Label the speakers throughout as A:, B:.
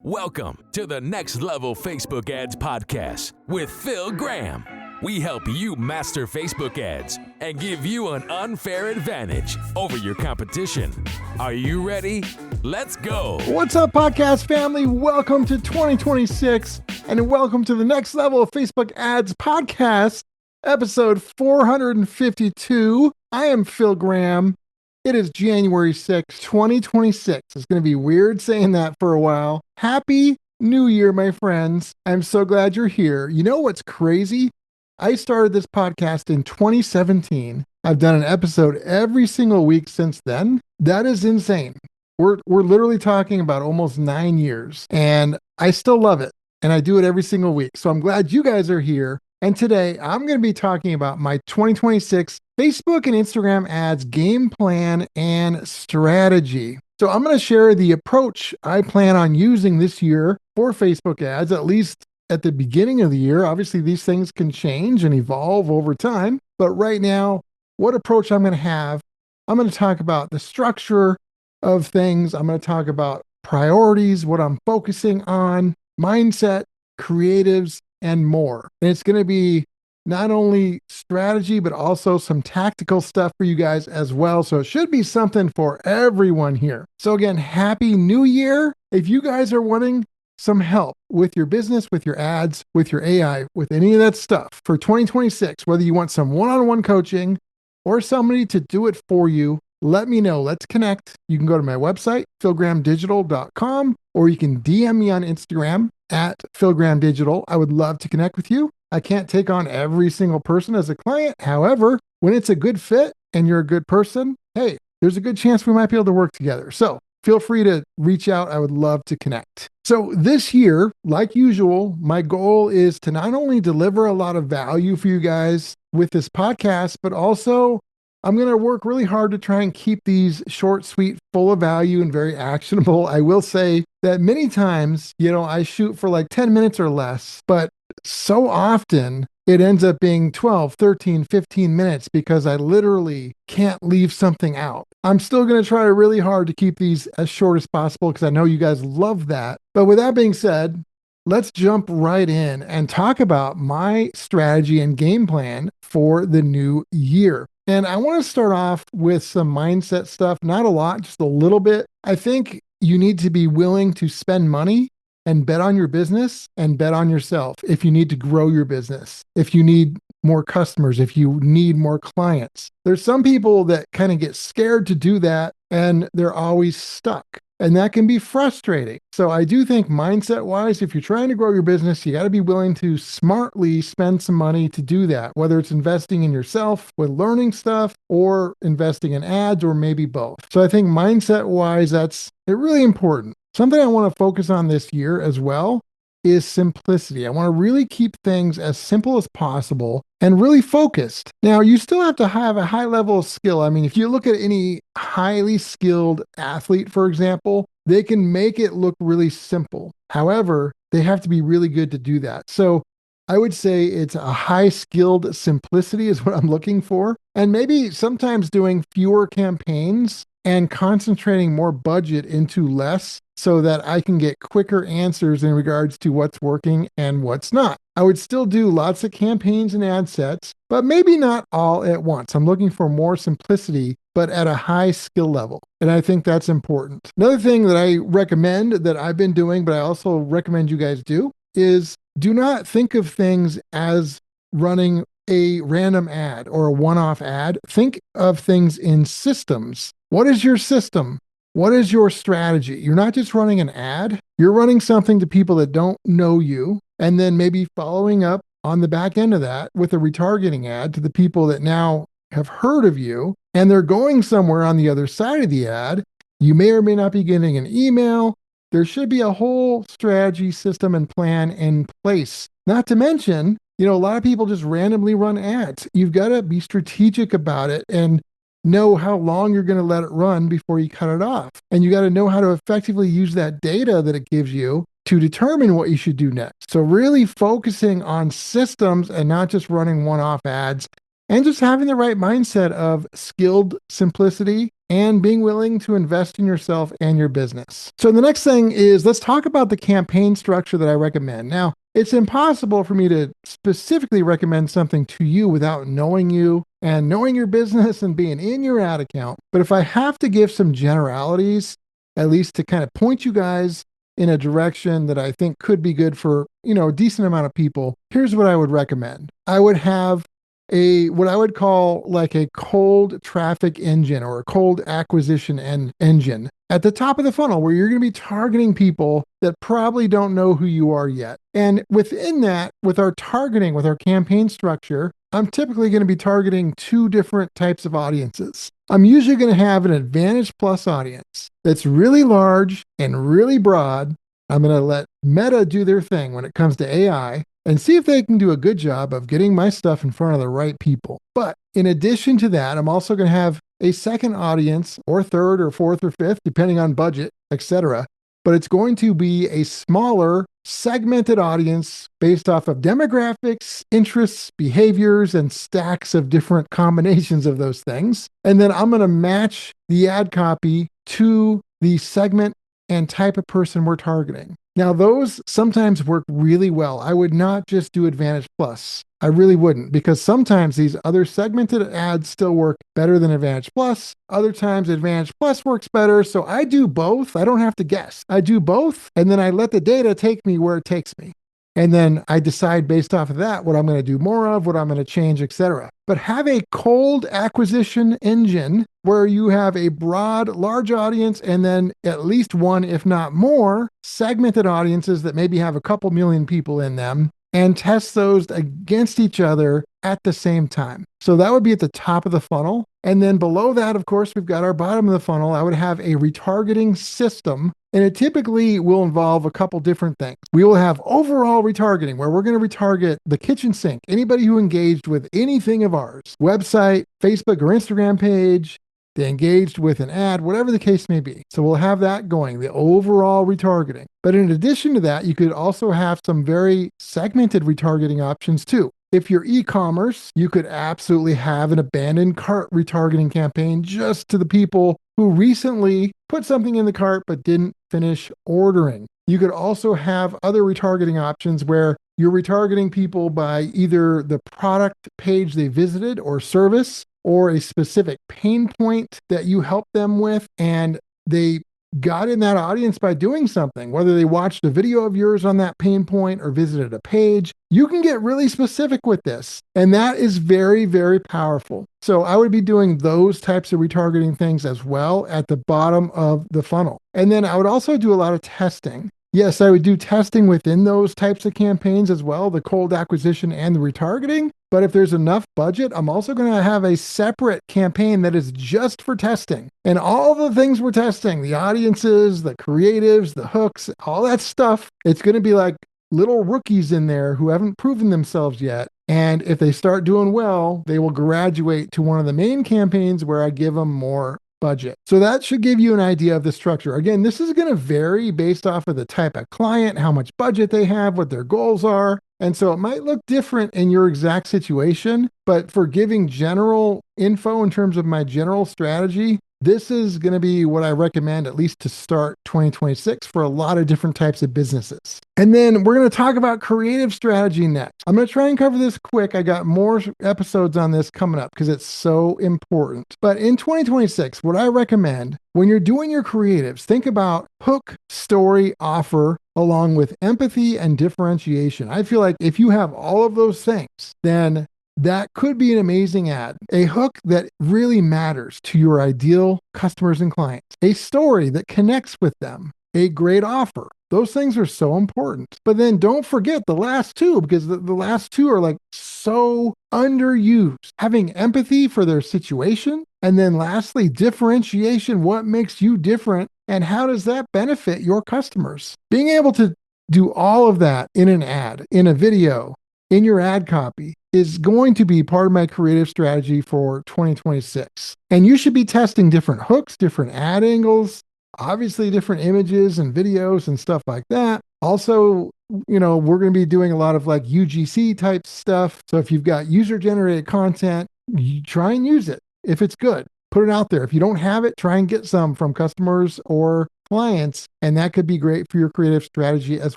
A: Welcome to the Next Level Facebook Ads Podcast with Phil Graham. We help you master Facebook ads and give you an unfair advantage over your competition. Are you ready? Let's go.
B: What's up, podcast family? Welcome to 2026 and welcome to the Next Level Facebook Ads Podcast, episode 452. I am Phil Graham. It is January 6th, 2026. It's going to be weird saying that for a while. Happy New Year, my friends. I'm so glad you're here. You know what's crazy? I started this podcast in 2017. I've done an episode every single week since then. That is insane. We're literally talking about almost 9 years, and I still love it, and I do it every single week. So I'm glad you guys are here. And today I'm going to be talking about my 2026 Facebook and Instagram ads game plan and strategy. So I'm going to share the approach I plan on using this year for Facebook ads, at least at the beginning of the year. Obviously, these things can change and evolve over time. But right now, what approach I'm going to have, I'm going to talk about the structure of things. I'm going to talk about priorities, what I'm focusing on, mindset, creatives, and more. And it's going to be not only strategy, but also some tactical stuff for you guys as well. So it should be something for everyone here. So again, Happy New Year. If you guys are wanting some help with your business, with your ads, with your AI, with any of that stuff for 2026, whether you want some one-on-one coaching or somebody to do it for you, let me know. Let's connect. You can go to my website, philgrahamdigital.com, or you can DM me on Instagram at philgrahamdigital. I would love to connect with you. I can't take on every single person as a client. However, when it's a good fit and you're a good person, hey, there's a good chance we might be able to work together. So feel free to reach out. I would love to connect. So this year, like usual, my goal is to not only deliver a lot of value for you guys with this podcast, but also I'm going to work really hard to try and keep these short, sweet, full of value and very actionable. I will say that many times, I shoot for like 10 minutes or less, but so often it ends up being 12, 13, 15 minutes because I literally can't leave something out. I'm still going to try really hard to keep these as short as possible because I know you guys love that. But with that being said, let's jump right in and talk about my strategy and game plan for the new year. And I want to start off with some mindset stuff, not a lot, just a little bit. I think you need to be willing to spend money and bet on your business and bet on yourself if you need to grow your business, if you need more customers, if you need more clients. There's some people that kind of get scared to do that and they're always stuck. And that can be frustrating. So I do think mindset wise, if you're trying to grow your business, you got to be willing to smartly spend some money to do that, whether it's investing in yourself with learning stuff or investing in ads or maybe both. So I think mindset wise, that's really important. Something I want to focus on this year as well is simplicity. I want to really keep things as simple as possible and really focused. Now, you still have to have a high level of skill. I mean, if you look at any highly skilled athlete, for example, they can make it look really simple. However, they have to be really good to do that. So I would say it's a high skilled simplicity is what I'm looking for. And maybe sometimes doing fewer campaigns and concentrating more budget into less so that I can get quicker answers in regards to what's working and what's not. I would still do lots of campaigns and ad sets, but maybe not all at once. I'm looking for more simplicity, but at a high skill level. And I think that's important. Another thing that I recommend that I've been doing, but I also recommend you guys do, is do not think of things as running a random ad or a one-off ad. Think of things in systems. What is your system? What is your strategy? You're not just running an ad. You're running something to people that don't know you, and then maybe following up on the back end of that with a retargeting ad to the people that now have heard of you, and they're going somewhere on the other side of the ad. You may or may not be getting an email. There should be a whole strategy, system, and plan in place. Not to mention, a lot of people just randomly run ads. You've got to be strategic about it and know how long you're going to let it run before you cut it off. And you got to know how to effectively use that data that it gives you to determine what you should do next. So really focusing on systems and not just running one-off ads and just having the right mindset of skilled simplicity and being willing to invest in yourself and your business. So the next thing is, let's talk about the campaign structure that I recommend. Now, it's impossible for me to specifically recommend something to you without knowing you and knowing your business and being in your ad account. But if I have to give some generalities, at least to kind of point you guys in a direction that I think could be good for, a decent amount of people, here's what I would recommend. I would have what I would call like a cold traffic engine or a cold acquisition engine at the top of the funnel, where you're going to be targeting people that probably don't know who you are yet. And within that, with our targeting, with our campaign structure, I'm typically going to be targeting two different types of audiences. I'm usually going to have an Advantage Plus audience that's really large and really broad. I'm going to let Meta do their thing when it comes to AI and see if they can do a good job of getting my stuff in front of the right people. But in addition to that, I'm also going to have a second audience, or third or fourth or fifth, depending on budget, etc. But it's going to be a smaller, segmented audience based off of demographics, interests, behaviors, and stacks of different combinations of those things. And then I'm going to match the ad copy to the segment and type of person we're targeting. Now, those sometimes work really well. I would not just do Advantage Plus. I really wouldn't, because sometimes these other segmented ads still work better than Advantage Plus. Other times Advantage Plus works better. So I do both. I don't have to guess. I do both, and then I let the data take me where it takes me. And then I decide based off of that what I'm going to do more of, what I'm going to change, etc. But have a cold acquisition engine where you have a broad, large audience, and then at least one, if not more, segmented audiences that maybe have a couple million people in them, and test those against each other at the same time. So that would be at the top of the funnel. And then below that, of course, we've got our bottom of the funnel. I would have a retargeting system, and it typically will involve a couple different things. We will have overall retargeting, where we're going to retarget the kitchen sink, anybody who engaged with anything of ours, website, Facebook or Instagram page, they engaged with an ad, whatever the case may be. So we'll have that going, the overall retargeting. But in addition to that, you could also have some very segmented retargeting options too. If you're e-commerce, you could absolutely have an abandoned cart retargeting campaign just to the people who recently put something in the cart but didn't finish ordering. You could also have other retargeting options where you're retargeting people by either the product page they visited or service, or a specific pain point that you help them with, and they got in that audience by doing something, whether they watched a video of yours on that pain point or visited a page. You can get really specific with this, and that is very, very powerful. So I would be doing those types of retargeting things as well at the bottom of the funnel. And then I would also do a lot of testing. Yes, I would do testing within those types of campaigns as well, the cold acquisition and the retargeting. But if there's enough budget, I'm also going to have a separate campaign that is just for testing. And all the things we're testing, the audiences, the creatives, the hooks, all that stuff, it's going to be like little rookies in there who haven't proven themselves yet. And if they start doing well, they will graduate to one of the main campaigns where I give them more budget. So that should give you an idea of the structure. Again, this is going to vary based off of the type of client, how much budget they have, what their goals are. And so it might look different in your exact situation, but for giving general info in terms of my general strategy, this is going to be what I recommend, at least to start 2026 for a lot of different types of businesses. And then we're going to talk about creative strategy next. I'm going to try and cover this quick. I got more episodes on this coming up because it's so important. But in 2026, what I recommend when you're doing your creatives, think about hook, story, offer, along with empathy and differentiation. I feel like if you have all of those things, then that could be an amazing ad. A hook that really matters to your ideal customers and clients. A story that connects with them. A great offer. Those things are so important. But then don't forget the last two, because the last two are like so underused. Having empathy for their situation. And then lastly, differentiation. What makes you different? And how does that benefit your customers? Being able to do all of that in an ad, in a video, in your ad copy is going to be part of my creative strategy for 2026. And you should be testing different hooks, different ad angles, obviously different images and videos and stuff like that. Also, we're going to be doing a lot of like UGC type stuff. So if you've got user generated content, you try and use it if it's good. put it out there. If you don't have it, try and get some from customers or clients, and that could be great for your creative strategy as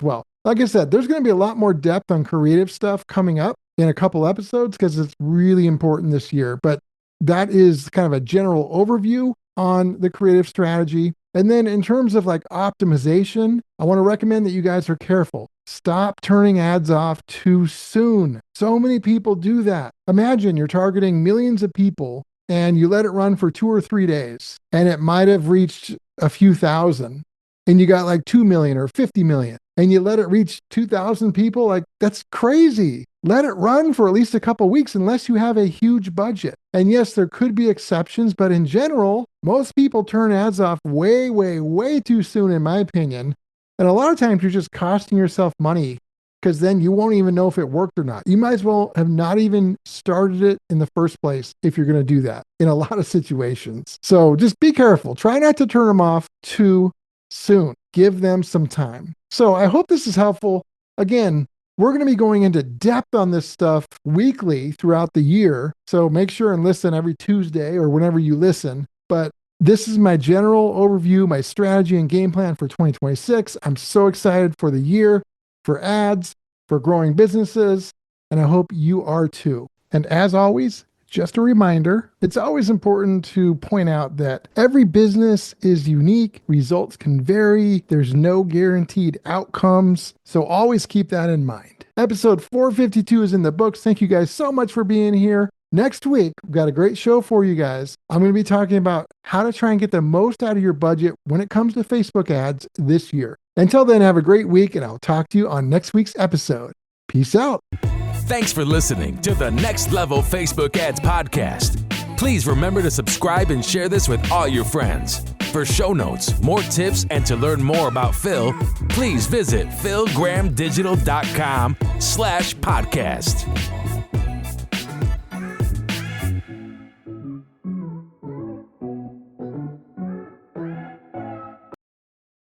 B: well. Like I said, there's going to be a lot more depth on creative stuff coming up in a couple episodes because it's really important this year. But that is kind of a general overview on the creative strategy. And then in terms of like optimization, I want to recommend that you guys are careful. Stop turning ads off too soon. So many people do that. Imagine you're targeting millions of people and you let it run for 2 or 3 days and it might have reached a few thousand and you got like 2 million or 50 million and you let it reach 2,000 people. Like that's crazy. Let it run for at least a couple weeks unless you have a huge budget. And yes, there could be exceptions, but in general, most people turn ads off way, way, way too soon, in my opinion. And a lot of times you're just costing yourself money because then you won't even know if it worked or not. You might as well have not even started it in the first place if you're going to do that in a lot of situations. So just be careful. Try not to turn them off too soon. Give them some time. So I hope this is helpful. Again, we're going to be going into depth on this stuff weekly throughout the year. So make sure and listen every Tuesday or whenever you listen. But this is my general overview, my strategy and game plan for 2026. I'm so excited for the year, for ads, for growing businesses, and I hope you are too. And as always, just a reminder, it's always important to point out that every business is unique. Results can vary. There's no guaranteed outcomes. So always keep that in mind. Episode 452 is in the books. Thank you guys so much for being here. Next week, we've got a great show for you guys. I'm going to be talking about how to try and get the most out of your budget when it comes to Facebook ads this year. Until then, have a great week, and I'll talk to you on next week's episode. Peace out.
A: Thanks for listening to the Next Level Facebook Ads Podcast. Please remember to subscribe and share this with all your friends. For show notes, more tips, and to learn more about Phil, please visit philgrahamdigital.com/podcast.